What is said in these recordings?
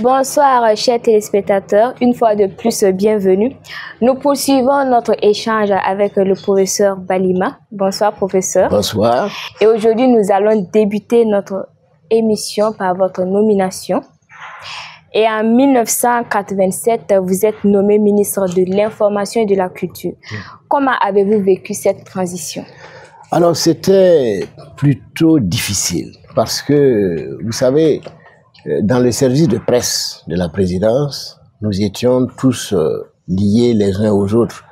Bonsoir chers téléspectateurs, une fois de plus bienvenue. Nous poursuivons notre échange avec le professeur Balima. Bonsoir professeur. Bonsoir. Et aujourd'hui nous allons débuter notre émission par votre nomination. Et en 1987, vous êtes nommé ministre de l'Information et de la Culture. Comment avez-vous vécu cette transition? Alors c'était plutôt difficile parce que, vous savez, dans le service de presse de la présidence, nous étions tous liés les uns aux autres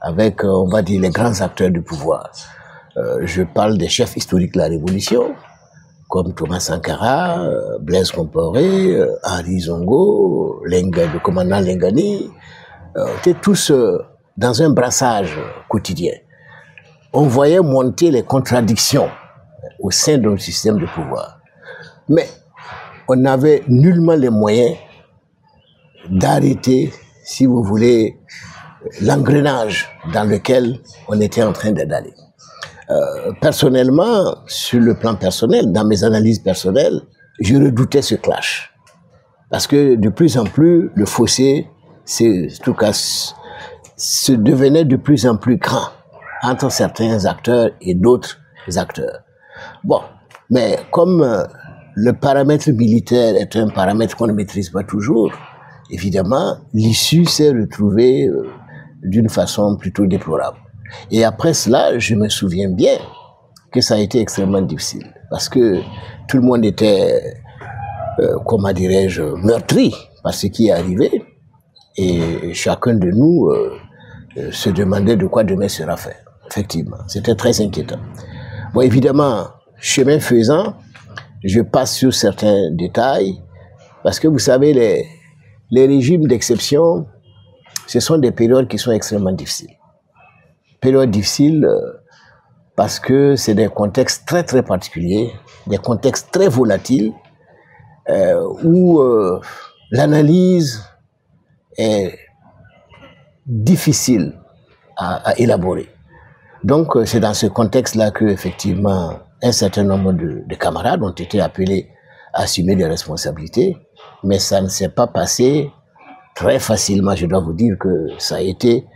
avec, on va dire, les grands acteurs du pouvoir. Je parle des chefs historiques de la Révolution, comme Thomas Sankara, Blaise Compaoré, Henri Zongo, le commandant Lengani. On était tous dans un brassage quotidien. On voyait monter les contradictions au sein de notre système de pouvoir. Mais on n'avait nullement les moyens d'arrêter, si vous voulez, l'engrenage dans lequel on était en train d'aller. Personnellement, sur le plan personnel, dans mes analyses personnelles, je redoutais ce clash. Parce que de plus en plus, le fossé, en tout cas, se devenait de plus en plus grand entre certains acteurs et d'autres acteurs. Bon, mais comme le paramètre militaire est un paramètre qu'on ne maîtrise pas toujours, évidemment, l'issue s'est retrouvée d'une façon plutôt déplorable. Et après cela, je me souviens bien que ça a été extrêmement difficile. Parce que tout le monde était, comment dirais-je, meurtri par ce qui est arrivé. Et chacun de nous se demandait de quoi demain sera fait. Effectivement, c'était très inquiétant. Bon, évidemment, chemin faisant, je passe sur certains détails. Parce que vous savez, les régimes d'exception, ce sont des périodes qui sont extrêmement difficiles. Périodes difficiles parce que c'est des contextes très très particuliers, des contextes très volatiles, où l'analyse est difficile à élaborer. Donc c'est dans ce contexte-là que effectivement un certain nombre de camarades ont été appelés à assumer des responsabilités, mais ça ne s'est pas passé très facilement. Je dois vous dire que ça a été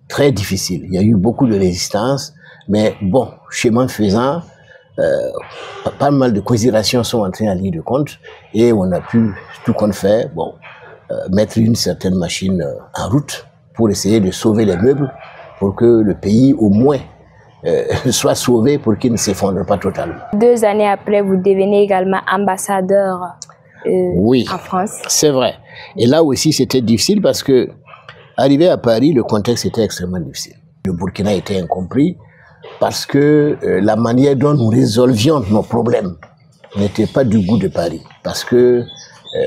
très difficile. Il y a eu beaucoup de résistance, mais bon, chemin faisant, pas mal de considérations sont entrées en ligne de compte et on a pu, tout compte fait, bon, mettre une certaine machine en route pour essayer de sauver les meubles pour que le pays, au moins, soit sauvé pour qu'il ne s'effondre pas totalement. 2 années après, vous devenez également ambassadeur oui, en France. C'est vrai. Et là aussi, c'était difficile parce que, arrivé à Paris, le contexte était extrêmement difficile. Le Burkina était incompris parce que la manière dont nous résolvions nos problèmes n'était pas du goût de Paris. Parce que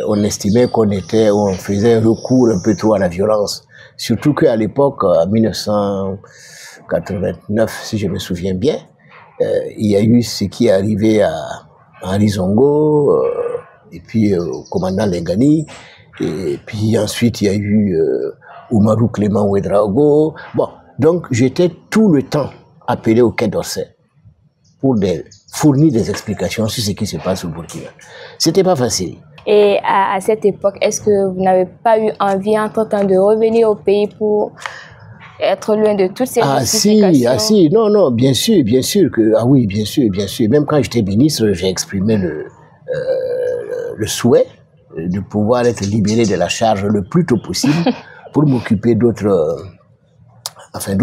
on estimait on faisait recours un peu trop à la violence. Surtout qu'à l'époque, en 1989, si je me souviens bien, il y a eu ce qui est arrivé à Henri Zongo, et puis au commandant Lengani, et puis ensuite il y a eu Oumarou Clément Ouedraogo. Bon, donc j'étais tout le temps appelé au Quai d'Orsay pour fournir des explications sur ce qui se passe au Burkina. C'était pas facile. Et à cette époque, est-ce que vous n'avez pas eu envie entre-temps de revenir au pays pour être loin de toutes ces justifications? Ah si, non, bien sûr que, ah oui, bien sûr. Même quand j'étais ministre, j'ai exprimé le souhait de pouvoir être libéré de la charge le plus tôt possible pour m'occuper d'autres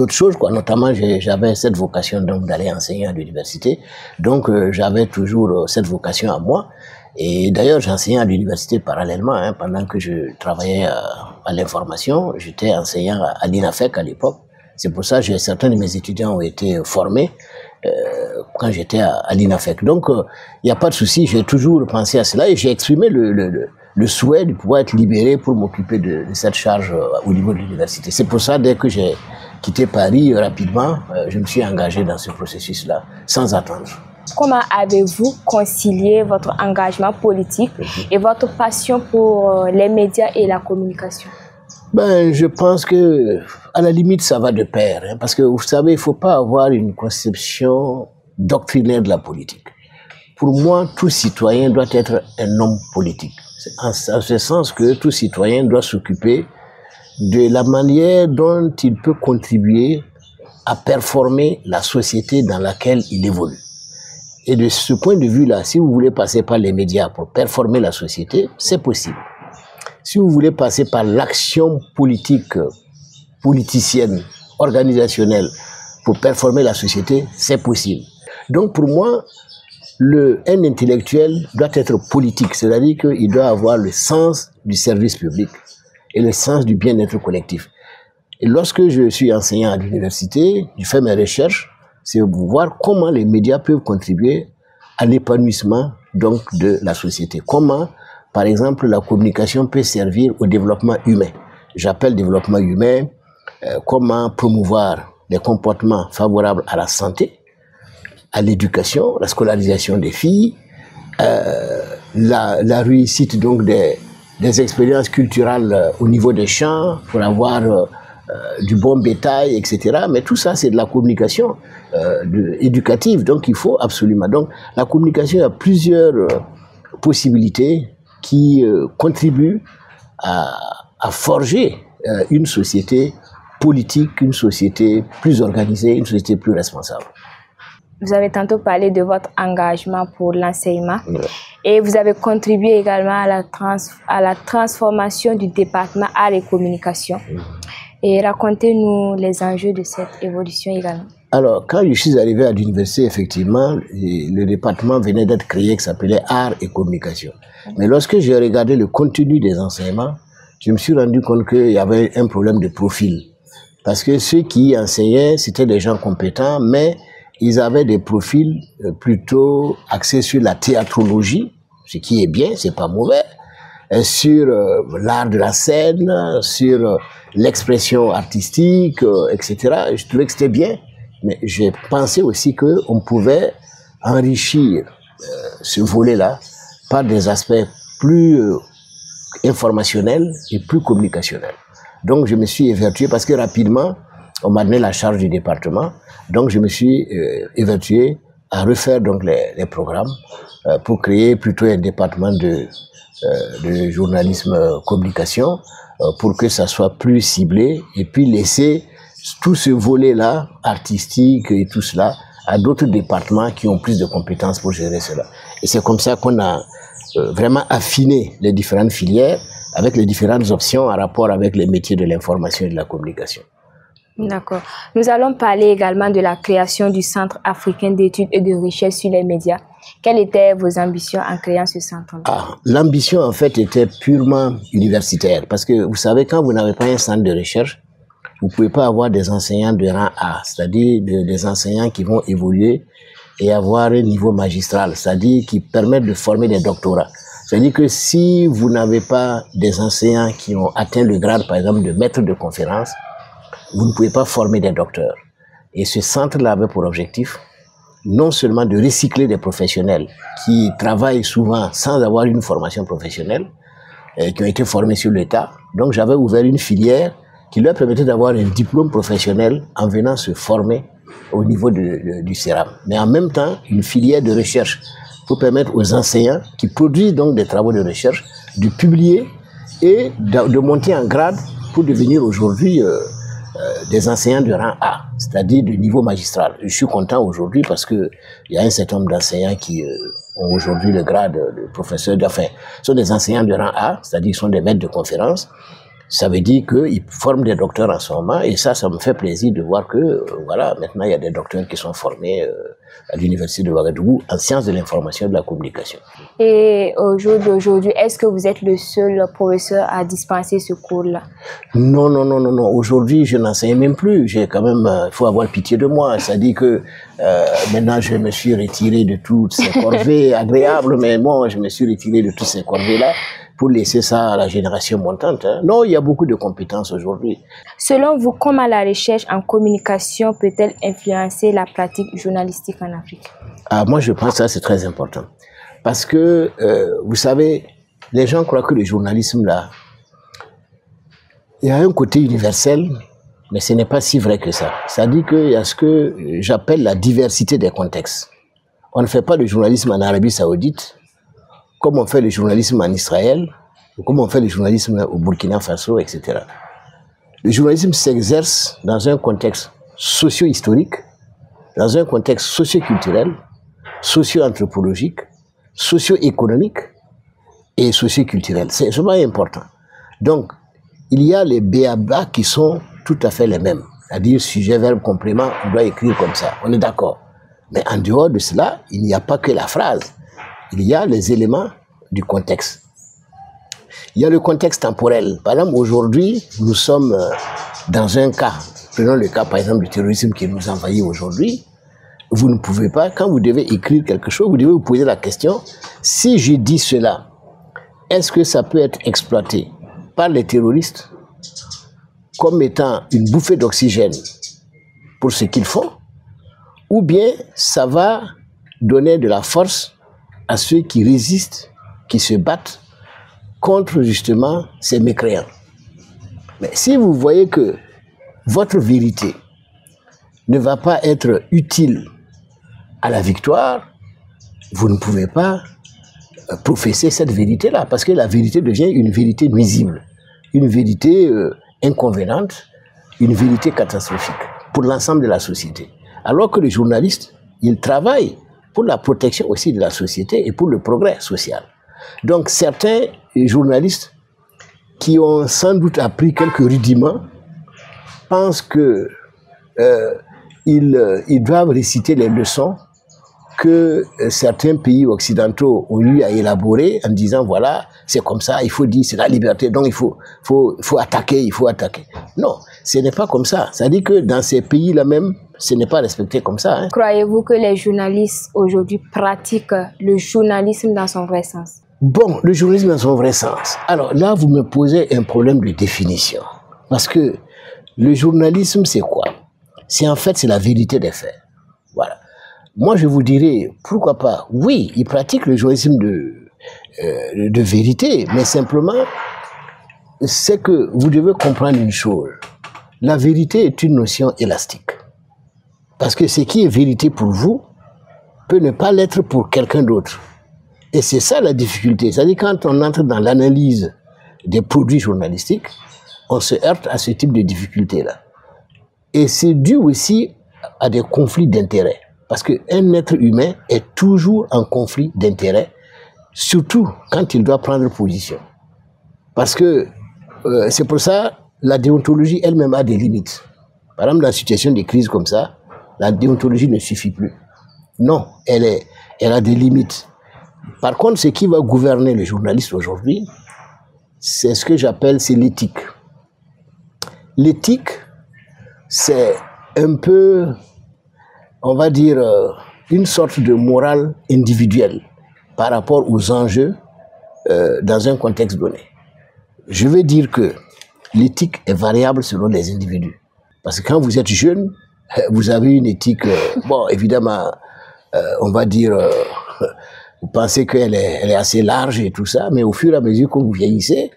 choses, quoi. Notamment, j'avais cette vocation donc d'aller enseigner à l'université. Donc, j'avais toujours cette vocation à moi. Et d'ailleurs, j'enseignais à l'université parallèlement, hein, pendant que je travaillais à l'information. J'étais enseignant à l'INAFEC à l'époque. C'est pour ça que certains de mes étudiants ont été formés quand j'étais à l'INAFEC. Donc, il n'y a pas de souci, j'ai toujours pensé à cela et j'ai exprimé le souhait de pouvoir être libéré pour m'occuper de cette charge au niveau de l'université. C'est pour ça, dès que j'ai quitté Paris rapidement, je me suis engagé dans ce processus-là, sans attendre. Comment avez-vous concilié votre engagement politique et votre passion pour les médias et la communication? Ben, je pense que, à la limite, ça va de pair, hein, parce que vous savez, il ne faut pas avoir une conception doctrinaire de la politique. Pour moi, tout citoyen doit être un homme politique. en ce sens que tout citoyen doit s'occuper de la manière dont il peut contribuer à performer la société dans laquelle il évolue. Et de ce point de vue-là, si vous voulez passer par les médias pour performer la société, c'est possible. Si vous voulez passer par l'action politique, politicienne, organisationnelle, pour performer la société, c'est possible. Donc pour moi, un intellectuel doit être politique, c'est-à-dire qu'il doit avoir le sens du service public et le sens du bien-être collectif. Et lorsque je suis enseignant à l'université, je fais mes recherches, c'est pour voir comment les médias peuvent contribuer à l'épanouissement donc de la société. Comment, par exemple, la communication peut servir au développement humain. J'appelle développement humain comment promouvoir des comportements favorables à la santé, à l'éducation, la scolarisation des filles, la réussite donc des expériences culturelles au niveau des champs pour avoir du bon bétail, etc. Mais tout ça, c'est de la communication éducative, donc il faut absolument. Donc la communication a plusieurs possibilités qui contribuent à forger une société politique, une société plus organisée, une société plus responsable. Vous avez tantôt parlé de votre engagement pour l'enseignement, Ouais. et vous avez contribué également à la transformation du département Arts et Communication. Et racontez-nous les enjeux de cette évolution également. Alors, quand je suis arrivé à l'université, effectivement, le département venait d'être créé qui s'appelait Arts et Communication. Mais lorsque j'ai regardé le contenu des enseignements, je me suis rendu compte qu'il y avait un problème de profil. Parce que ceux qui enseignaient, c'était des gens compétents, mais ils avaient des profils plutôt axés sur la théâtrologie, ce qui est bien, c'est pas mauvais, sur l'art de la scène, sur l'expression artistique, etc. Je trouvais que c'était bien, mais j'ai pensé aussi qu'on pouvait enrichir ce volet-là par des aspects plus informationnels et plus communicationnels. Donc je me suis évertué parce que rapidement, on m'a donné la charge du département, donc je me suis évertué à refaire donc les programmes pour créer plutôt un département de journalisme communication pour que ça soit plus ciblé et puis laisser tout ce volet-là artistique et tout cela à d'autres départements qui ont plus de compétences pour gérer cela. Et c'est comme ça qu'on a vraiment affiné les différentes filières avec les différentes options en rapport avec les métiers de l'information et de la communication. D'accord. Nous allons parler également de la création du Centre africain d'études et de recherche sur les médias. Quelles étaient vos ambitions en créant ce centre-là? L'ambition, en fait, était purement universitaire. Parce que, vous savez, quand vous n'avez pas un centre de recherche, vous ne pouvez pas avoir des enseignants de rang A, c'est-à-dire des enseignants qui vont évoluer et avoir un niveau magistral, c'est-à-dire qui permettent de former des doctorats. C'est-à-dire que si vous n'avez pas des enseignants qui ont atteint le grade, par exemple, de maître de conférence, vous ne pouvez pas former des docteurs. Et ce centre-là avait pour objectif non seulement de recycler des professionnels qui travaillent souvent sans avoir une formation professionnelle, qui ont été formés sur l'État. Donc j'avais ouvert une filière qui leur permettait d'avoir un diplôme professionnel en venant se former au niveau du CERAM. Mais en même temps, une filière de recherche pour permettre aux enseignants qui produisent donc des travaux de recherche de publier et de monter en grade pour devenir aujourd'hui des enseignants de rang A, c'est-à-dire de niveau magistral. Je suis content aujourd'hui parce que il y a un certain nombre d'enseignants qui ont aujourd'hui le grade de professeur, enfin, sont des enseignants de rang A, c'est-à-dire sont des maîtres de conférences. Ça veut dire qu'ils forment des docteurs en ce moment et ça me fait plaisir de voir que, voilà, maintenant il y a des docteurs qui sont formés à l'université de Ouagadougou en sciences de l'information et de la communication. Et au jour d'aujourd'hui, est-ce que vous êtes le seul professeur à dispenser ce cours-là? Non. Aujourd'hui, je n'enseigne même plus. J'ai quand même, il faut avoir pitié de moi. C'est-à-dire que maintenant, je me suis retiré de toutes ces corvées agréables, mais moi, je me suis retiré de toutes ces corvées-là pour laisser ça à la génération montante. Non, il y a beaucoup de compétences aujourd'hui. Selon vous, comment la recherche en communication peut-elle influencer la pratique journalistique en Afrique? Moi, je pense que ça, c'est très important. Parce que, vous savez, les gens croient que le journalisme, là, il y a un côté universel, mais ce n'est pas si vrai que ça. C'est-à-dire qu'il y a ce que j'appelle la diversité des contextes. On ne fait pas de journalisme en Arabie Saoudite comme on fait le journalisme en Israël, ou comme on fait le journalisme au Burkina Faso, etc. Le journalisme s'exerce dans un contexte socio-historique, dans un contexte socio-culturel, socio-anthropologique, socio-économique et socio-culturel. C'est vraiment important. Donc, il y a les b.a.-ba qui sont tout à fait les mêmes. C'est-à-dire, sujet, verbe, complément, on doit écrire comme ça. On est d'accord. Mais en dehors de cela, il n'y a pas que la phrase. Il y a les éléments du contexte. Il y a le contexte temporel. Par exemple, aujourd'hui, nous sommes dans un cas. Prenons le cas, par exemple, du terrorisme qui nous envahit aujourd'hui. Vous ne pouvez pas, quand vous devez écrire quelque chose, vous devez vous poser la question, si je dis cela, est-ce que ça peut être exploité par les terroristes comme étant une bouffée d'oxygène pour ce qu'ils font, ou bien ça va donner de la force à ceux qui résistent, qui se battent contre justement ces mécréants. Mais si vous voyez que votre vérité ne va pas être utile à la victoire, vous ne pouvez pas professer cette vérité-là, parce que la vérité devient une vérité nuisible, une vérité inconvéniente, une vérité catastrophique pour l'ensemble de la société. Alors que le journaliste, il travaille pour la protection aussi de la société et pour le progrès social. Donc certains journalistes qui ont sans doute appris quelques rudiments pensent que ils doivent réciter les leçons que certains pays occidentaux ont eu à élaborer en disant voilà, c'est comme ça, il faut dire, c'est la liberté, donc il faut attaquer, il faut attaquer. Non, ce n'est pas comme ça. C'est-à-dire que dans ces pays-là même, ce n'est pas respecté comme ça. Hein. Croyez-vous que les journalistes aujourd'hui pratiquent le journalisme dans son vrai sens? Bon, le journalisme dans son vrai sens. Alors là, vous me posez un problème de définition. Parce que le journalisme, c'est quoi? C'est en fait, c'est la vérité des faits. Voilà. Moi, je vous dirais, pourquoi pas? Oui, ils pratiquent le journalisme de vérité, mais simplement, c'est que vous devez comprendre une chose. La vérité est une notion élastique. Parce que ce qui est vérité pour vous peut ne pas l'être pour quelqu'un d'autre. Et c'est ça la difficulté. C'est-à-dire quand on entre dans l'analyse des produits journalistiques, on se heurte à ce type de difficulté-là. Et c'est dû aussi à des conflits d'intérêts. Parce qu'un être humain est toujours en conflit d'intérêts, surtout quand il doit prendre position. Parce que c'est pour ça la déontologie elle-même a des limites. Par exemple, dans la situation de crise comme ça, la déontologie ne suffit plus. Non, elle a des limites. Par contre, ce qui va gouverner le journaliste aujourd'hui, c'est ce que j'appelle, c'est l'éthique. L'éthique, c'est un peu, on va dire, une sorte de morale individuelle par rapport aux enjeux dans un contexte donné. Je veux dire que l'éthique est variable selon les individus. Parce que quand vous êtes jeune, vous avez une éthique, bon, évidemment, on va dire, vous pensez qu'elle est assez large et tout ça, mais au fur et à mesure que vous vieillissez,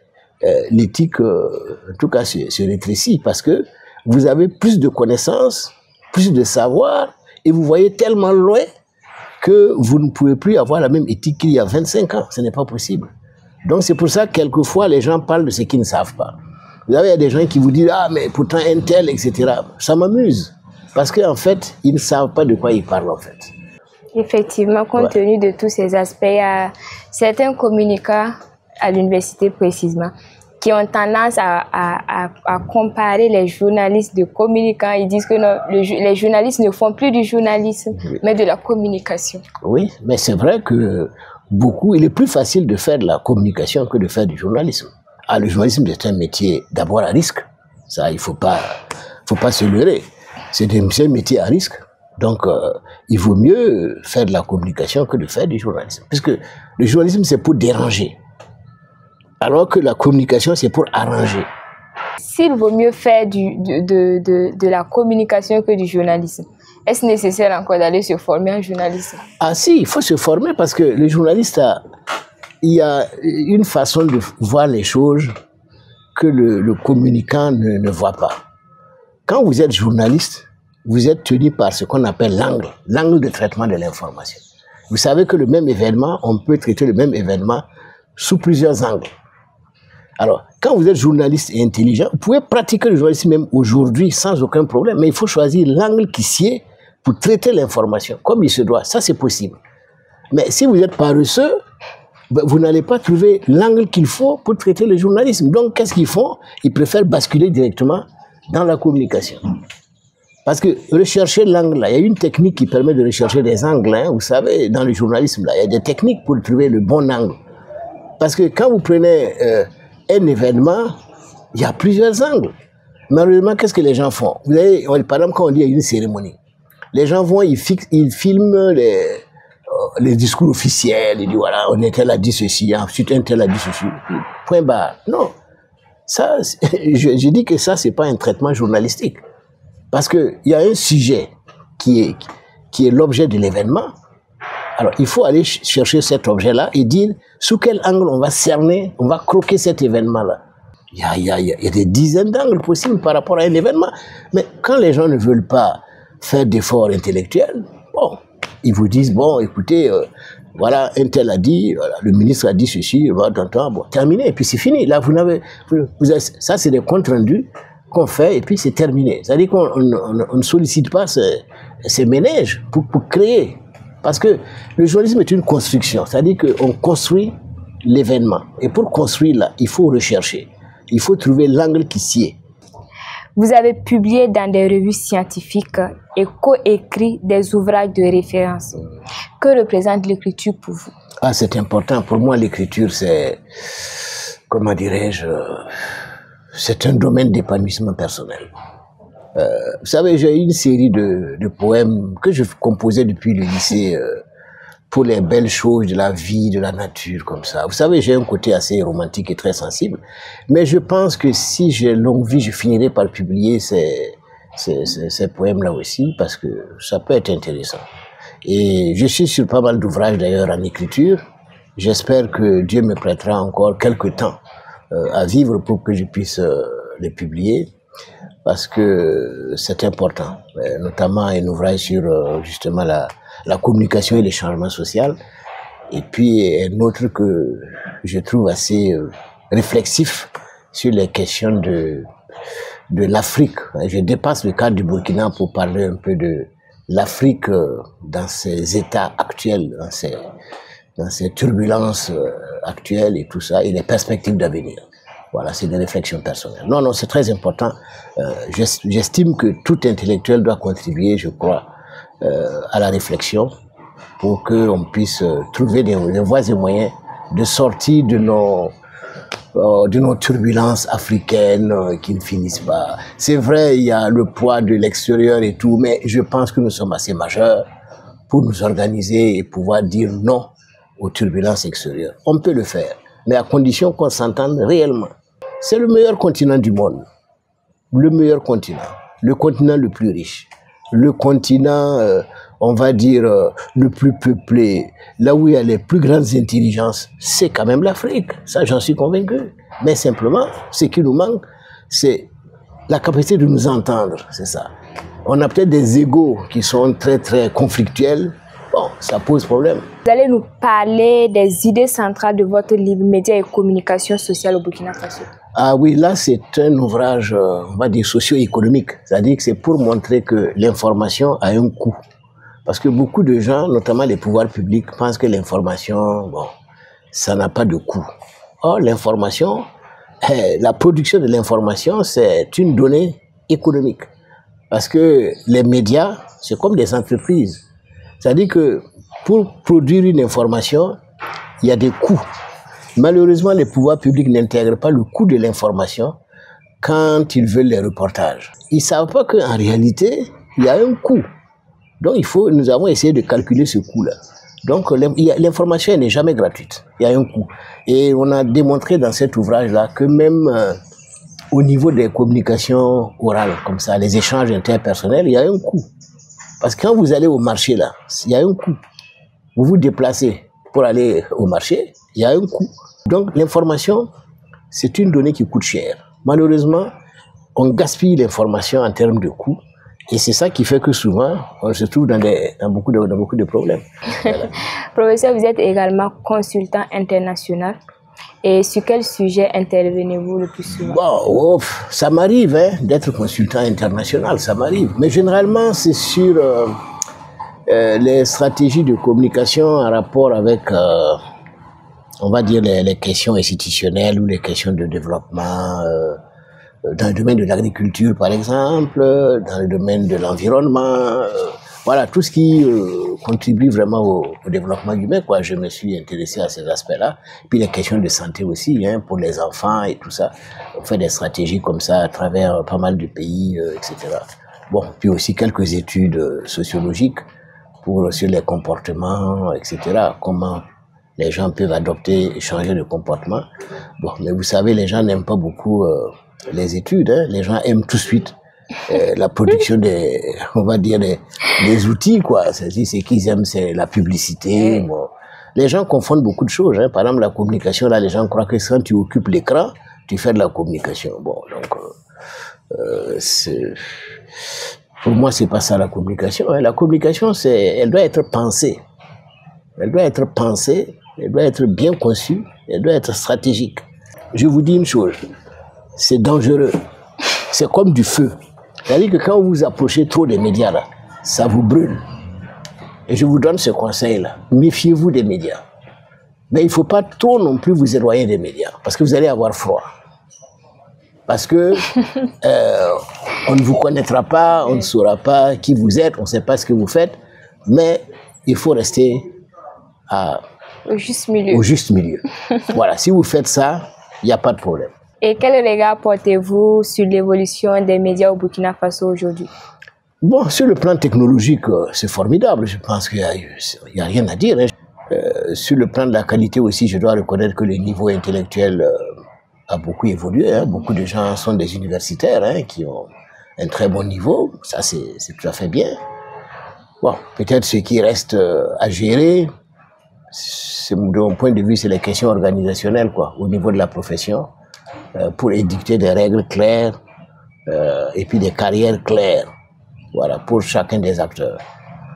l'éthique, en tout cas, se rétrécit parce que vous avez plus de connaissances, plus de savoir, et vous voyez tellement loin que vous ne pouvez plus avoir la même éthique qu'il y a 25 ans. Ce n'est pas possible. Donc c'est pour ça que quelquefois les gens parlent de ce qu'ils ne savent pas. Vous savez, il y a des gens qui vous disent « Ah, mais pourtant un tel, etc. » Ça m'amuse. Parce qu'en fait, ils ne savent pas de quoi ils parlent en fait. Effectivement, compte tenu de tous ces aspects, il y a certains communicants à l'université précisément qui ont tendance à comparer les journalistes de communicants. Ils disent que non, les journalistes ne font plus du journalisme, mais de la communication. Oui, mais c'est vrai que il est plus facile de faire de la communication que de faire du journalisme. Ah, le journalisme, c'est un métier d'abord à risque. Ça, il faut pas se leurrer. C'est un métier à risque. Donc, il vaut mieux faire de la communication que de faire du journalisme. Puisque le journalisme, c'est pour déranger. Alors que la communication, c'est pour arranger. S'il vaut mieux faire de la communication que du journalisme, est-ce nécessaire encore d'aller se former en journalisme? Ah si, il faut se former parce que le journaliste, il y a une façon de voir les choses que le communicant ne voit pas. Quand vous êtes journaliste, vous êtes tenu par ce qu'on appelle l'angle de traitement de l'information. Vous savez que le même événement, on peut traiter le même événement sous plusieurs angles. Alors, quand vous êtes journaliste et intelligent, vous pouvez pratiquer le journalisme même aujourd'hui sans aucun problème, mais il faut choisir l'angle qui sied pour traiter l'information comme il se doit. Ça, c'est possible. Mais si vous êtes paresseux, vous n'allez pas trouver l'angle qu'il faut pour traiter le journalisme. Donc, qu'est-ce qu'ils font? Ils préfèrent basculer directement dans la communication. Parce que rechercher l'angle, là, il y a une technique qui permet de rechercher des angles. Hein, vous savez, dans le journalisme, là, il y a des techniques pour trouver le bon angle. Parce que quand vous prenez un événement, il y a plusieurs angles. Malheureusement, qu'est-ce que les gens font? Vous avez, par exemple, quand on dit qu'il y a une cérémonie, les gens vont, ils filment les discours officiels, ils disent voilà, on est tel a dit ceci, ensuite un tel a dit ceci, point barre. Non, ça, je dis que ça, c'est pas un traitement journalistique. Parce qu'il y a un sujet qui est l'objet de l'événement. Alors, il faut aller chercher cet objet-là et dire sous quel angle on va cerner, on va croquer cet événement-là. Il y a des dizaines d'angles possibles par rapport à un événement. Mais quand les gens ne veulent pas faire d'efforts intellectuels, bon, ils vous disent, bon, écoutez, voilà, un tel a dit, voilà, le ministre a dit ceci, bon, terminé, et puis c'est fini. Là, ça, c'est des comptes rendus qu'on fait, et puis c'est terminé. C'est-à-dire qu'on ne sollicite pas ces ménages pour créer. Parce que le journalisme est une construction, c'est-à-dire qu'on construit l'événement. Et pour construire là, il faut rechercher, il faut trouver l'angle qui sied. Vous avez publié dans des revues scientifiques et coécrit des ouvrages de référence. Que représente l'écriture pour vous? Ah, c'est important. Pour moi, l'écriture, c'est, comment dirais-je, c'est un domaine d'épanouissement personnel. Vous savez, j'ai une série de poèmes que je composais depuis le lycée pour les belles choses de la vie, de la nature, comme ça. Vous savez, j'ai un côté assez romantique et très sensible, mais je pense que si j'ai longue vie, je finirai par publier ces poèmes-là aussi, parce que ça peut être intéressant. Et je suis sur pas mal d'ouvrages d'ailleurs en écriture. J'espère que Dieu me prêtera encore quelques temps à vivre pour que je puisse les publier, parce que c'est important, notamment un ouvrage sur justement la communication et les changements sociaux, et puis un autre que je trouve assez réflexif sur les questions de l'Afrique. Je dépasse le cadre du Burkina pour parler un peu de l'Afrique dans ses états actuels, dans ses turbulences actuelles et tout ça, et les perspectives d'avenir. Voilà, c'est des réflexions personnelles. Non, non, c'est très important. J'estime que tout intellectuel doit contribuer, je crois, à la réflexion pour qu'on puisse trouver des voies et moyens de sortir de nos turbulences africaines qui ne finissent pas. C'est vrai, il y a le poids de l'extérieur et tout, mais je pense que nous sommes assez majeurs pour nous organiser et pouvoir dire non aux turbulences extérieures. On peut le faire, mais à condition qu'on s'entende réellement. C'est le meilleur continent du monde, le meilleur continent, le continent le plus riche, le continent, on va dire, le plus peuplé, là où il y a les plus grandes intelligences, c'est quand même l'Afrique. Ça, j'en suis convaincu. Mais simplement, ce qui nous manque, c'est la capacité de nous entendre, c'est ça. On a peut-être des égos qui sont très, très conflictuels. Bon, ça pose problème. Vous allez nous parler des idées centrales de votre livre « Médias et communication sociale au Burkina Faso ». Ah oui, là, c'est un ouvrage, on va dire, socio-économique. C'est-à-dire que c'est pour montrer que l'information a un coût. Parce que beaucoup de gens, notamment les pouvoirs publics, pensent que l'information, bon, ça n'a pas de coût. Or, l'information, la production de l'information, c'est une donnée économique. Parce que les médias, c'est comme des entreprises. C'est-à-dire que pour produire une information, il y a des coûts. Malheureusement, les pouvoirs publics n'intègrent pas le coût de l'information quand ils veulent les reportages. Ils ne savent pas qu'en réalité, il y a un coût. Donc, nous avons essayé de calculer ce coût-là. Donc, l'information n'est jamais gratuite. Il y a un coût. Et on a démontré dans cet ouvrage-là que même au niveau des communications orales, comme ça, les échanges interpersonnels, il y a un coût. Parce que quand vous allez au marché, là, il y a un coût. Vous vous déplacez pour aller au marché, il y a un coût. Donc, l'information, c'est une donnée qui coûte cher. Malheureusement, on gaspille l'information en termes de coût Et c'est ça qui fait que souvent, on se trouve dans beaucoup de problèmes. Voilà. Professeur, vous êtes également consultant international. Et sur quel sujet intervenez-vous le plus souvent? Bon, ça m'arrive d'être consultant international, ça m'arrive. Mais généralement, c'est sur les stratégies de communication en rapport avec, on va dire, les questions institutionnelles ou les questions de développement, dans le domaine de l'agriculture, par exemple, dans le domaine de l'environnement, voilà, tout ce qui contribue vraiment au développement humain, quoi. Je me suis intéressé à ces aspects-là. Puis les questions de santé aussi, pour les enfants et tout ça. On fait des stratégies comme ça à travers pas mal de pays, etc. Bon, puis aussi quelques études sociologiques sur les comportements, etc. Comment les gens peuvent adopter et changer de comportement. Bon, mais vous savez, les gens n'aiment pas beaucoup les études. Les gens aiment tout de suite la production on va dire des outils, quoi. Ce qu'ils aiment, c'est la publicité. Bon. Les gens confondent beaucoup de choses. Par exemple, la communication, là, les gens croient que quand tu occupes l'écran, tu fais de la communication. Bon, donc, pour moi, c'est pas ça la communication. La communication, elle doit être pensée. Elle doit être pensée, elle doit être bien conçue, elle doit être stratégique. Je vous dis une chose, c'est dangereux. C'est comme du feu. C'est-à-dire que quand vous approchez trop des médias, là, ça vous brûle. Et je vous donne ce conseil-là. Méfiez-vous des médias. Mais il ne faut pas trop non plus vous éloigner des médias, parce que vous allez avoir froid. Parce que on ne vous connaîtra pas, on ne saura pas qui vous êtes, on ne sait pas ce que vous faites, mais il faut rester au juste milieu. Au juste milieu. Voilà, si vous faites ça, il n'y a pas de problème. Et quel regard portez-vous sur l'évolution des médias au Burkina Faso aujourd'hui? Bon, sur le plan technologique, c'est formidable. Je pense qu'il n'y a rien à dire. Sur le plan de la qualité aussi, je dois reconnaître que le niveau intellectuel a beaucoup évolué. Beaucoup de gens sont des universitaires qui ont un très bon niveau. Ça, c'est tout à fait bien. Bon, peut-être ce qui reste à gérer, de mon point de vue, c'est les questions organisationnelles, quoi, au niveau de la profession, pour édicter des règles claires et puis des carrières claires, voilà, pour chacun des acteurs.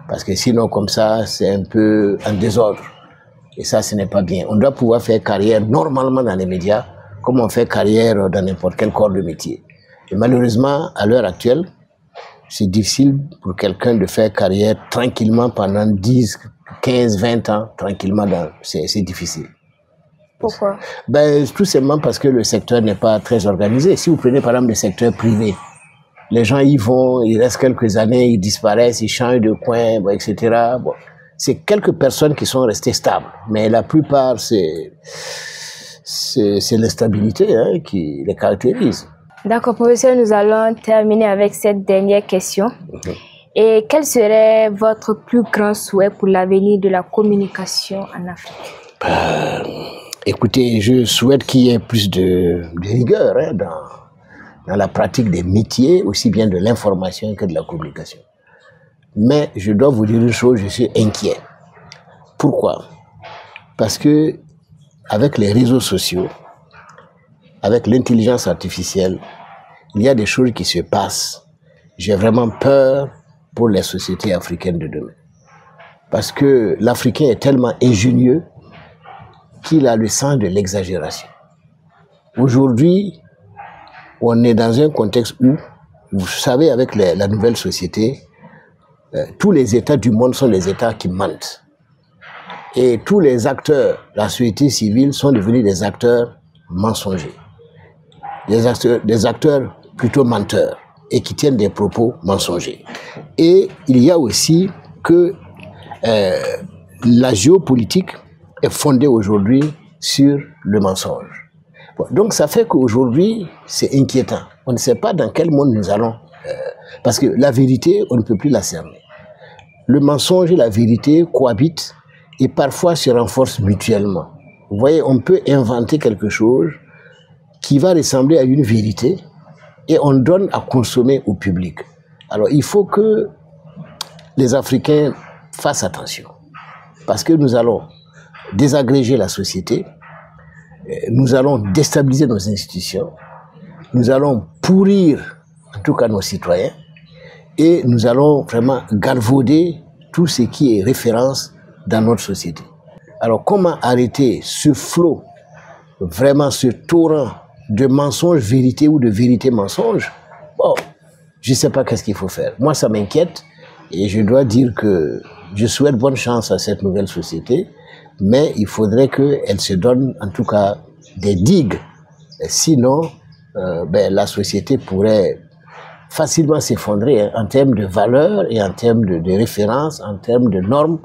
Parce que sinon, comme ça, c'est un peu en désordre. Et ça, ce n'est pas bien. On doit pouvoir faire carrière normalement dans les médias, comme on fait carrière dans n'importe quel corps de métier. Et malheureusement, à l'heure actuelle, c'est difficile pour quelqu'un de faire carrière tranquillement pendant 10, 15, 20 ans, tranquillement, c'est difficile. Pourquoi? Tout simplement parce que le secteur n'est pas très organisé. Si vous prenez par exemple le secteur privé, les gens y vont, ils restent quelques années, ils disparaissent, ils changent de coin, etc. Bon, c'est quelques personnes qui sont restées stables, mais la plupart, c'est l'instabilité qui les caractérise. D'accord, professeur, nous allons terminer avec cette dernière question. Et quel serait votre plus grand souhait pour l'avenir de la communication en Afrique? Écoutez, je souhaite qu'il y ait plus de rigueur dans la pratique des métiers, aussi bien de l'information que de la communication. Mais je dois vous dire une chose, je suis inquiet. Pourquoi? Parce que avec les réseaux sociaux, avec l'intelligence artificielle, il y a des choses qui se passent. J'ai vraiment peur pour les sociétés africaines de demain. Parce que l'Africain est tellement ingénieux qu'il a le sens de l'exagération. Aujourd'hui, on est dans un contexte où, vous savez, avec la nouvelle société, tous les États du monde sont des États qui mentent. Et tous les acteurs, la société civile, sont devenus des acteurs mensongers. Des acteurs plutôt menteurs et qui tiennent des propos mensongers. Et il y a aussi que la géopolitique est fondée aujourd'hui sur le mensonge. Bon, donc ça fait qu'aujourd'hui, c'est inquiétant. On ne sait pas dans quel monde nous allons. Parce que la vérité, on ne peut plus la cerner. Le mensonge et la vérité cohabitent et parfois se renforcent mutuellement. Vous voyez, on peut inventer quelque chose qui va ressembler à une vérité et on donne à consommer au public. Alors il faut que les Africains fassent attention parce que nous allons désagréger la société, nous allons déstabiliser nos institutions, nous allons pourrir en tout cas nos citoyens et nous allons vraiment galvauder tout ce qui est référence dans notre société. Alors, comment arrêter ce flot, vraiment ce torrent de mensonges vérité ou de vérité mensonge? Bon, je ne sais pas qu'est-ce qu'il faut faire. Moi, ça m'inquiète et je dois dire que je souhaite bonne chance à cette nouvelle société, mais il faudrait qu'elle se donne en tout cas des digues. Sinon, la société pourrait facilement s'effondrer en termes de valeurs et en termes de références, en termes de normes,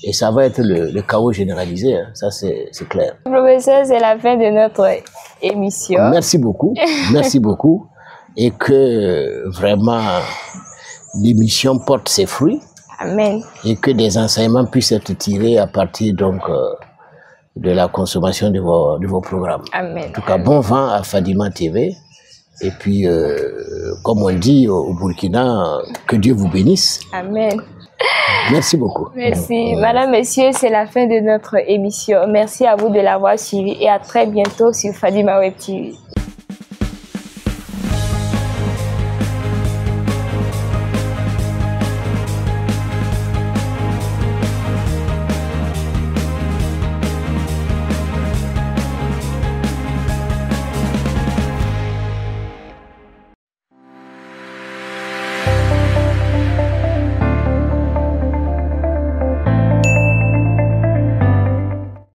et ça va être le chaos généralisé, hein. Ça c'est clair. Professeur, c'est la fin de notre émission. Merci beaucoup, merci beaucoup, et que vraiment l'émission porte ses fruits. Amen. Et que des enseignements puissent être tirés à partir donc de la consommation de vos programmes. Amen. En tout cas, bon vent à Fadima TV. Et puis, comme on dit au Burkina, que Dieu vous bénisse. Amen. Merci beaucoup. Merci. Madame, Messieurs, c'est la fin de notre émission. Merci à vous de l'avoir suivi et à très bientôt sur Fadima Web TV.